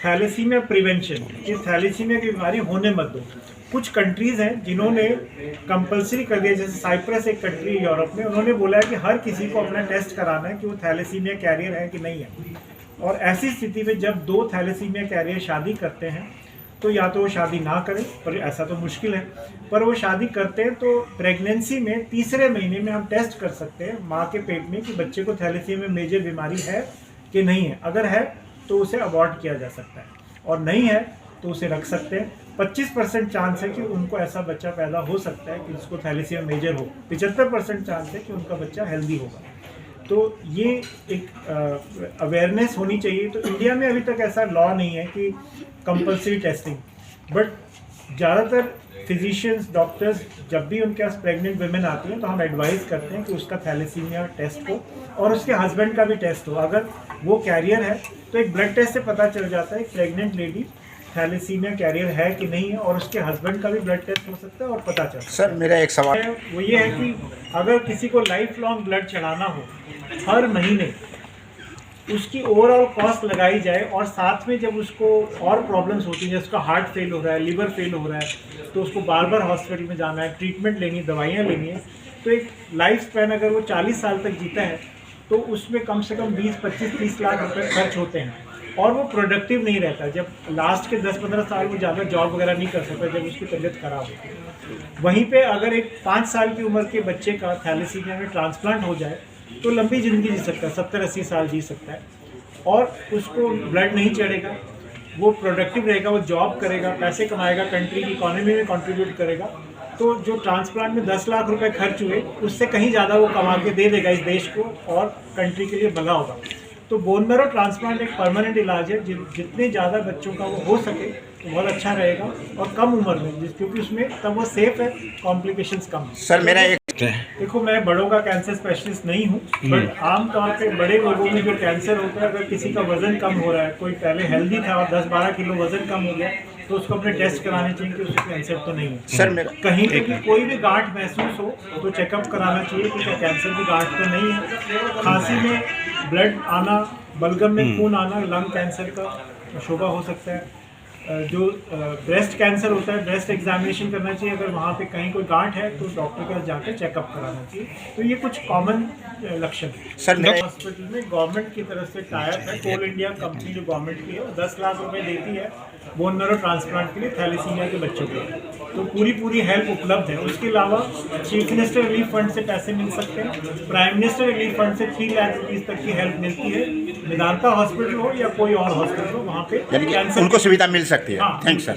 Thalassaemia prevention, ये thalassaemia की बीमारी होने मत दो। कुछ कंट्रीज़ हैं जिन्होंने कंपलसरी कर दिया, जैसे साइप्रस एक कंट्री यूरोप में, उन्होंने बोला है कि हर किसी को अपना टेस्ट कराना है कि वो थैलेसीमिया कैरियर है कि नहीं है। और ऐसी स्थिति में जब 2 थैलेसीमिया कैरियर शादी करते हैं तो या तो वो शादी ना करें, पर ऐसा तो मुश्किल है, पर वो शादी करते हैं तो प्रेगनेंसी में तीसरे महीने में हम टेस्ट कर सकते हैं माँ के पेट में कि बच्चे को थैलेसीमिया मेजर बीमारी है कि नहीं है। अगर है तो उसे अबॉर्ट किया जा सकता है, और नहीं है तो उसे रख सकते हैं। 25% चांस है कि उनको ऐसा बच्चा पैदा हो सकता है कि जिसको थैलेसीमिया मेजर हो, 75% चांस है कि उनका बच्चा हेल्दी होगा। तो ये एक अवेयरनेस होनी चाहिए। तो इंडिया में अभी तक ऐसा लॉ नहीं है कि कंपलसरी टेस्टिंग, बट ज़्यादातर फिजिशियंस, डॉक्टर्स जब भी उनके पास प्रेग्नेंट वुमेन आती हैं तो हम एडवाइस करते हैं कि उसका थैलेसीमिया टेस्ट हो और उसके हस्बैंड का भी टेस्ट हो। अगर वो कैरियर है तो एक ब्लड टेस्ट से पता चल जाता है कि प्रेग्नेंट लेडी थैलेसीमिया कैरियर है कि नहीं है, और उसके हस्बैंड का भी ब्लड टेस्ट हो सकता है और पता चलता है। सर मेरा एक सवाल है वो ये है कि अगर किसी को लाइफ लॉन्ग ब्लड चढ़ाना हो, हर महीने उसकी ओवरऑल कॉस्ट लगाई जाए, और साथ में जब उसको और प्रॉब्लम्स होती हैं, जैसे उसका हार्ट फेल हो रहा है, लिवर फेल हो रहा है, तो उसको बार बार हॉस्पिटल में जाना है, ट्रीटमेंट लेनी है, दवाइयाँ लेनी है, तो एक लाइफ स्पैन अगर वो 40 साल तक जीता है तो उसमें कम से कम 20, 25, 30 लाख रुपए खर्च होते हैं, और वो प्रोडक्टिव नहीं रहता। जब लास्ट के 10-15 साल वो ज़्यादा जॉब वगैरह नहीं कर सकता जब उसकी तबीयत खराब होती है। वहीं पे अगर एक 5 साल की उम्र के बच्चे का थैलेसीमिया में ट्रांसप्लांट हो जाए तो लंबी ज़िंदगी जी सकता है, 70-80 साल जी सकता है, और उसको ब्लड नहीं चढ़ेगा, वो प्रोडक्टिव रहेगा, वो जॉब करेगा, पैसे कमाएगा, कंट्री की इकोनॉमी में कंट्रीब्यूट करेगा। तो जो ट्रांसप्लांट में 10 लाख रुपए खर्च हुए उससे कहीं ज़्यादा वो कमा के दे देगा इस देश को, और कंट्री के लिए भला होगा। तो बोन मैरो ट्रांसप्लांट एक परमानेंट इलाज है, जितने ज़्यादा बच्चों का वो हो सके तो बहुत अच्छा रहेगा, और कम उम्र में, क्योंकि उसमें तब वो सेफ है, कॉम्प्लिकेशंस कम है। सर मेरा एक देखो, मैं बड़ों का कैंसर स्पेशलिस्ट नहीं हूँ, बट आमतौर पे बड़े लोगों में जो कैंसर होता है, अगर किसी का वजन कम हो रहा है, कोई पहले हेल्दी था और 10-12 किलो वजन कम हो गया, तो उसको अपने टेस्ट कराने चाहिए कि उसको कैंसर तो नहीं है। सर मेरा कहीं पे भी कोई भी गांठ महसूस हो तो चेकअप कराना चाहिए कि क्या कैंसर की गांठ तो नहीं है। खांसी में ब्लड आना, बलगम में खून आना लंग कैंसर का शोबा हो सकता है। जो ब्रेस्ट कैंसर होता है, ब्रेस्ट एग्जामिनेशन करना चाहिए, अगर वहाँ पे कहीं कोई गांठ है तो डॉक्टर के पास जाकर चेकअप कराना चाहिए। तो ये कुछ कॉमन लक्षण है। सर मेरा हॉस्पिटल में गवर्नमेंट की तरफ से टाइप है, कोल इंडिया कंपनी जो गवर्नमेंट की है, 10 लाख रुपए देती है बोन मैरो ट्रांसप्लांट के लिए थैलेसीमिया के बच्चों को, तो पूरी हेल्प उपलब्ध है। उसके अलावा चीफ मिनिस्टर रिलीफ फंड से पैसे मिल सकते हैं, प्राइम मिनिस्टर रिलीफ फंड से 3 लाख रुपीज़ तक की हेल्प मिलती है। मेदांता हॉस्पिटल हो या कोई और हॉस्पिटल हो, वहाँ पे यानी कि उनको सुविधा मिल सकती है। हाँ, थैंक्स सर।